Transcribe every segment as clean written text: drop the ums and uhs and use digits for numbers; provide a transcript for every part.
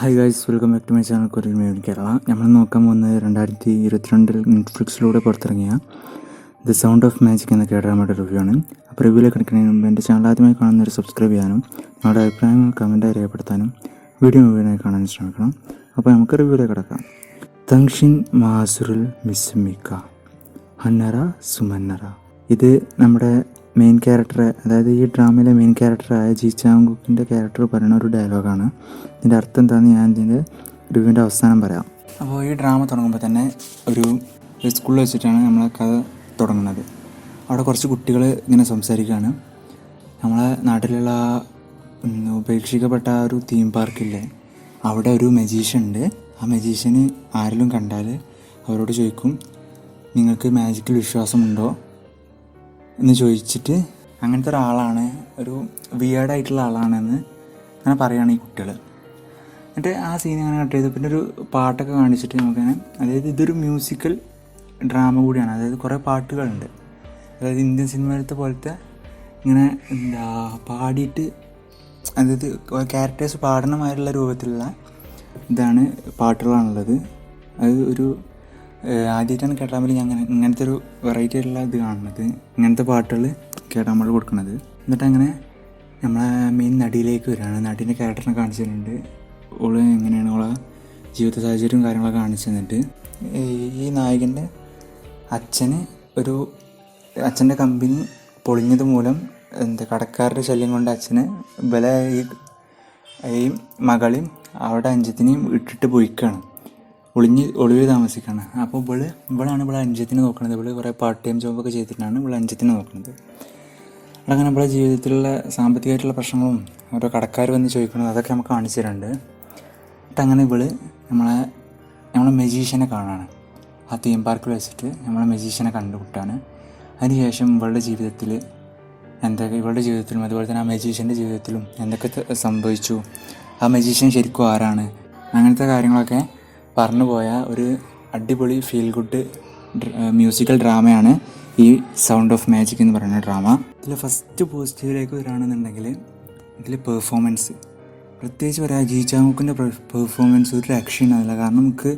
Hi guys, welcome back to my channel Korean made Kerala. നമ്മൾ നോക്കാൻ പോകുന്നത് 2022 നെറ്റ്ഫ്ലിക്സിലൂടെ പുറത്തിറങ്ങിയ ദ സൗണ്ട് ഓഫ് മാജിക് എന്ന കേഡ്രാമയുടെ റിവ്യൂ ആണ്. അപ്പോൾ റിവ്യൂയിലേക്ക് കിടക്കുന്നതിന് മുമ്പ് എൻ്റെ ചാനൽ ആദ്യമായി കാണുന്നവർ സബ്സ്ക്രൈബ് ചെയ്യാനും നിങ്ങളുടെ അഭിപ്രായങ്ങൾ കമൻറ്റായി രേഖപ്പെടുത്താനും വീഡിയോ മുഴുവനായി കാണാൻ ശ്രമിക്കണം. അപ്പോൾ നമുക്ക് റിവ്യൂയിലേക്ക് കിടക്കാം. തങ്ഷിൻ മാസുറുൽ മിസ്മിക്ക ഹന്നറ സുമന്നറ. ഇത് നമ്മുടെ മെയിൻ ക്യാരക്ടർ, അതായത് ഈ ഡ്രാമയിലെ മെയിൻ ക്യാരക്ടറായ ജി ചാങ്കുക്കിൻ്റെ ക്യാരക്ടർ പറയുന്ന ഒരു ഡയലോഗാണ്. ഇതിൻ്റെ അർത്ഥം എന്താണെന്ന് ഞാൻ ഇതിൻ്റെ റിവ്യൂവിൻ്റെ അവസാനം പറയാം. അപ്പോൾ ഈ ഡ്രാമ തുടങ്ങുമ്പോൾ തന്നെ ഒരു സ്കൂളിൽ വെച്ചിട്ടാണ് നമ്മളെ കഥ തുടങ്ങുന്നത്. അവിടെ കുറച്ച് കുട്ടികൾ ഇങ്ങനെ സംസാരിക്കുകയാണ്. നമ്മളെ നാട്ടിലുള്ള ഉപേക്ഷിക്കപ്പെട്ട ആ ഒരു തീം പാർക്കില്ലേ, അവിടെ ഒരു മജീഷ്യൻ ഉണ്ട്. ആ മജീഷ്യന് ആരെങ്കിലും കണ്ടാൽ അവരോട് ചോദിക്കും, നിങ്ങൾക്ക് മാജിക്കിൽ വിശ്വാസമുണ്ടോ എന്ന് ചോദിച്ചിട്ട്, അങ്ങനത്തെ ഒരാളാണ്, ഒരു വിയേർഡായിട്ടുള്ള ആളാണെന്ന് അങ്ങനെ പറയുകയാണ് ഈ കുട്ടികൾ. എന്നിട്ട് ആ സീൻ അങ്ങനെ കട്ട് ചെയ്ത് പിന്നെ ഒരു പാട്ടൊക്കെ കാണിച്ചിട്ട് നമുക്കങ്ങനെ, അതായത് ഇതൊരു മ്യൂസിക്കൽ ഡ്രാമ കൂടിയാണ്. അതായത് കുറേ പാട്ടുകളുണ്ട്, അതായത് ഇന്ത്യൻ സിനിമയിലത്തെ പോലത്തെ ഇങ്ങനെ പാടിയിട്ട്, അതായത് ക്യാരക്ടേഴ്സ് പാടണമായിട്ടുള്ള രൂപത്തിലുള്ള ഇതാണ് പാട്ടുകളാണുള്ളത്. അത് ഒരു ആദ്യമായിട്ടാണ് കേട്ടാമൽ ഞാൻ ഇങ്ങനത്തെ ഒരു വെറൈറ്റി ആയിട്ടുള്ള ഇത് കാണുന്നത്, ഇങ്ങനത്തെ പാട്ടുകൾ കേട്ടാമൽ കൊടുക്കുന്നത്. എന്നിട്ട് അങ്ങനെ നമ്മളെ മെയിൻ നടിയിലേക്ക് വരികയാണ്. നടീൻ്റെ ക്യാരക്ടറിനെ കാണിച്ചു തരുന്നുണ്ട്. ഓള് എങ്ങനെയാണ് ഓളെ ജീവിത സാഹചര്യവും കാര്യങ്ങളൊക്കെ കാണിച്ചു തന്നിട്ട്, ഈ നായകൻ്റെ അച്ഛൻ്റെ കമ്പനി പൊളിഞ്ഞത് മൂലം കടക്കാരുടെ ശല്യം കൊണ്ട് അച്ഛന് ഈ മകളെയും അവിടെ അഞ്ചത്തിനെയും ഇട്ടിട്ട് പോയിക്കാണ്, ഒളിവിൽ താമസിക്കുകയാണ്. അപ്പോൾ ഇവളാണ് ഇവിടെ അഞ്ചത്തിനെ നോക്കുന്നത്. ഇവള് കുറേ പാർട്ട് ടൈം ജോബൊക്കെ ചെയ്തിട്ടാണ് ഇവിടെ അഞ്ചത്തിനെ നോക്കുന്നത്. അവിടെ അങ്ങനെ ഇവിടെ ജീവിതത്തിലുള്ള സാമ്പത്തികമായിട്ടുള്ള പ്രശ്നങ്ങളും ഓരോ കടക്കാർ വന്ന് ചോദിക്കുന്നത് അതൊക്കെ നമുക്ക് കാണിച്ചു തരുന്നുണ്ട്. എന്നിട്ട് അങ്ങനെ നമ്മളെ മജീഷ്യനെ കാണാണ്. ആ തീം പാർക്കിൽ വെച്ചിട്ട് നമ്മളെ മജീഷ്യനെ കണ്ടുമുട്ടാണ്. അതിനുശേഷം ഇവളുടെ ജീവിതത്തിലും അതുപോലെ തന്നെ ആ മജീഷ്യൻ്റെ ജീവിതത്തിലും എന്തൊക്കെ സംഭവിച്ചു, ആ മജീഷ്യൻ ശരിക്കും ആരാണ്, അങ്ങനത്തെ കാര്യങ്ങളൊക്കെ പറഞ്ഞു പോയ ഒരു അടിപൊളി ഫീൽ ഗുഡ് മ്യൂസിക്കൽ ഡ്രാമയാണ് ഈ സൗണ്ട് ഓഫ് മാജിക് എന്ന് പറയുന്ന ഡ്രാമ. ഇതിൽ ഫസ്റ്റ് പോസിറ്റീവിലേക്ക് വരികയാണെന്നുണ്ടെങ്കിൽ ഇതിൽ പെർഫോമൻസ്, പ്രത്യേകിച്ച് പറയാം, ജി ചാങ്കുക്കിൻ്റെ പെർഫോമൻസ് ഒരു രക്ഷയുണ്ടാവില്ല. കാരണം നമുക്ക്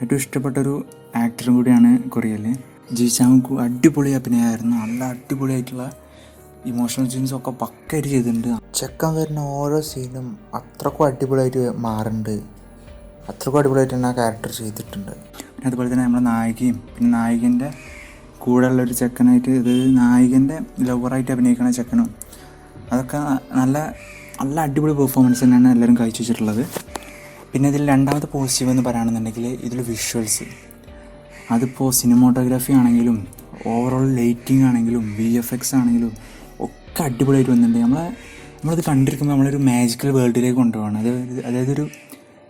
ഏറ്റവും ഇഷ്ടപ്പെട്ടൊരു ആക്ടറും കൂടിയാണ് കൊറിയയിൽ. ജി ചാങ്കുക്ക് അടിപൊളി അഭിനയമായിരുന്നു. നല്ല അടിപൊളിയായിട്ടുള്ള ഇമോഷണൽ സീൻസും ഒക്കെ പക്കയായിട്ട് ചെയ്തിട്ടുണ്ട്. ചെക്കൻ വരുന്ന ഓരോ സീനും അത്രക്കും അടിപൊളിയായിട്ട് മാറുന്നുണ്ട്. അത്രക്കും അടിപൊളിയായിട്ട് തന്നെ ആ ക്യാരക്ടർ ചെയ്തിട്ടുണ്ട്. പിന്നെ അതുപോലെ തന്നെ നമ്മുടെ നായികയും പിന്നെ നായികൻ്റെ കൂടെ ഉള്ളൊരു ചെക്കനായിട്ട്, ഇത് നായികൻ്റെ ലവറായിട്ട് അഭിനയിക്കുന്ന ചെക്കനും, അതൊക്കെ നല്ല നല്ല അടിപൊളി പെർഫോമൻസ് തന്നെയാണ് എല്ലാവരും കാഴ്ച വെച്ചിട്ടുള്ളത്. പിന്നെ ഇതിൽ രണ്ടാമത്തെ പോസിറ്റീവ് എന്ന് പറയുകയാണെന്നുണ്ടെങ്കിൽ ഇതിൽ വിഷ്വൽസ്, അതിപ്പോൾ സിനിമോട്ടോഗ്രാഫി ആണെങ്കിലും ഓവറോൾ ലൈറ്റിംഗ് ആണെങ്കിലും VFX ആണെങ്കിലും ഒക്കെ അടിപൊളിയായിട്ട് വന്നിട്ടുണ്ട്. നമ്മളിത് കണ്ടിരിക്കുമ്പോൾ നമ്മളൊരു മാജിക്കൽ വേൾഡിലേക്ക് കൊണ്ടുപോകണം. അതായത്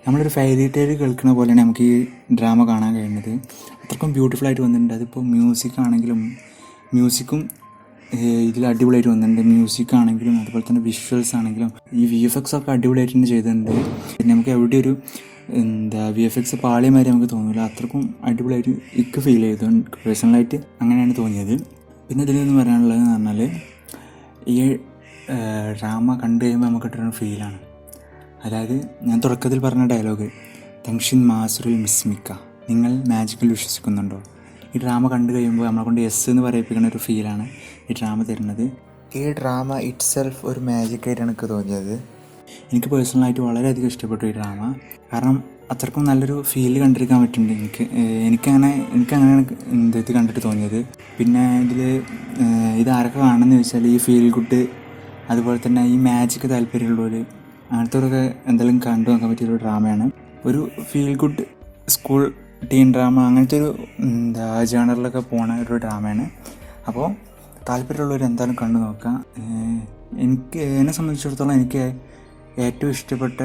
നമ്മളൊരു ഫെയറി ടെയിൽ കേൾക്കുന്ന പോലെയാണ് നമുക്ക് ഈ ഡ്രാമ കാണാൻ കഴിയുന്നത്. അത്രക്കും ബ്യൂട്ടിഫുള്ളായിട്ട് വന്നിട്ടുണ്ട്. അതിപ്പോൾ മ്യൂസിക്കും ഇതിൽ അടിപൊളിയായിട്ട് വന്നിട്ടുണ്ട്. മ്യൂസിക് ആണെങ്കിലും അതുപോലെ തന്നെ വിഷ്വൽസ് ആണെങ്കിലും ഈ VFX ഒക്കെ അടിപൊളിയായിട്ട് തന്നെ ചെയ്തിട്ടുണ്ട്. പിന്നെ നമുക്ക് എവിടെ ഒരു VFX പാളിയമാതിരി നമുക്ക് തോന്നില്ല, അത്രക്കും അടിപൊളിയായിട്ട് എനിക്ക് ഫീൽ ചെയ്തു. പേഴ്സണലായിട്ട് അങ്ങനെയാണ് തോന്നിയത്. പിന്നെ ഇതിലെന്ന് പറയാനുള്ളതെന്ന് പറഞ്ഞാൽ, ഈ ഡ്രാമ കണ്ടു കഴിയുമ്പോൾ നമുക്ക് കിട്ടുന്ന ഫീലാണ്. അതായത് ഞാൻ തുടക്കത്തിൽ പറഞ്ഞ ഡയലോഗ്, തങ്ഷിൻ മാസുറുൽ മിസ്മിക്ക, നിങ്ങൾ മാജിക്കിൽ വിശ്വസിക്കുന്നുണ്ടോ? ഈ ഡ്രാമ കണ്ടു കഴിയുമ്പോൾ നമ്മളെ കൊണ്ട് യെസ് എന്ന് പറയിപ്പിക്കുന്ന ഒരു ഫീലാണ് ഈ ഡ്രാമ തരുന്നത്. ഈ ഡ്രാമ ഇറ്റ് സെൽഫ് ഒരു മാജിക്കായിട്ടാണ് എനിക്ക് തോന്നിയത്. എനിക്ക് പേഴ്സണലായിട്ട് വളരെയധികം ഇഷ്ടപ്പെട്ടു ഈ ഡ്രാമ. കാരണം അത്രക്കും നല്ലൊരു ഫീൽ കണ്ടിരിക്കാൻ പറ്റുന്നുണ്ട് എനിക്കങ്ങനെയാണ് ഇത് കണ്ടിട്ട് തോന്നിയത്. പിന്നെ ഇത് ആരൊക്കെ കാണുമെന്ന് ചോദിച്ചാൽ, ഈ ഫീൽ ഗുഡ് അതുപോലെ തന്നെ ഈ മാജിക്ക് താല്പര്യമുള്ളവർ, അങ്ങനത്തെയൊക്കെ എന്തെങ്കിലും കണ്ടു നോക്കാൻ പറ്റിയൊരു ഡ്രാമയാണ്. ഒരു feel good school teen drama, അങ്ങനത്തെ ഒരു ജേണറിലൊക്കെ പോണ ഒരു ഡ്രാമയാണ്. അപ്പോൾ താല്പര്യമുള്ളവർ എന്തായാലും കണ്ടു നോക്കാം. എന്നെ സംബന്ധിച്ചിടത്തോളം എനിക്ക് ഏറ്റവും ഇഷ്ടപ്പെട്ട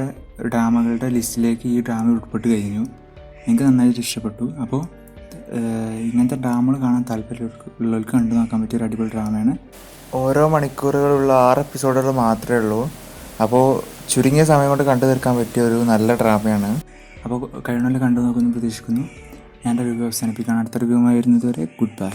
ഡ്രാമകളുടെ ലിസ്റ്റിലേക്ക് ഈ ഡ്രാമ ഉൾപ്പെട്ട് കഴിഞ്ഞു. എനിക്ക് നന്നായിട്ട് ഇഷ്ടപ്പെട്ടു. അപ്പോൾ ഇങ്ങനത്തെ ഡ്രാമകൾ കാണാൻ താല്പര്യമുള്ളവർക്ക് കണ്ടു നോക്കാൻ പറ്റിയൊരു അടിപൊളി ഡ്രാമയാണ്. ഓരോ മണിക്കൂറുകളുള്ള 6 എപ്പിസോഡുകൾ മാത്രമേ ഉള്ളൂ. അപ്പോൾ ചുരുങ്ങിയ സമയം കൊണ്ട് കണ്ടു തീർക്കാൻ പറ്റിയ ഒരു നല്ല ഡ്രാമയാണ്. അപ്പോൾ കഴിയുന്നവരെ കണ്ടു നോക്കുമെന്ന് പ്രതീക്ഷിക്കുന്നു. ഞാൻ എൻ്റെ റിവ്യൂ അവസാനിപ്പിക്കുകയാണ്. അടുത്ത റിവ്യൂമായി വരുന്നത് വരെ ഗുഡ് ബൈ.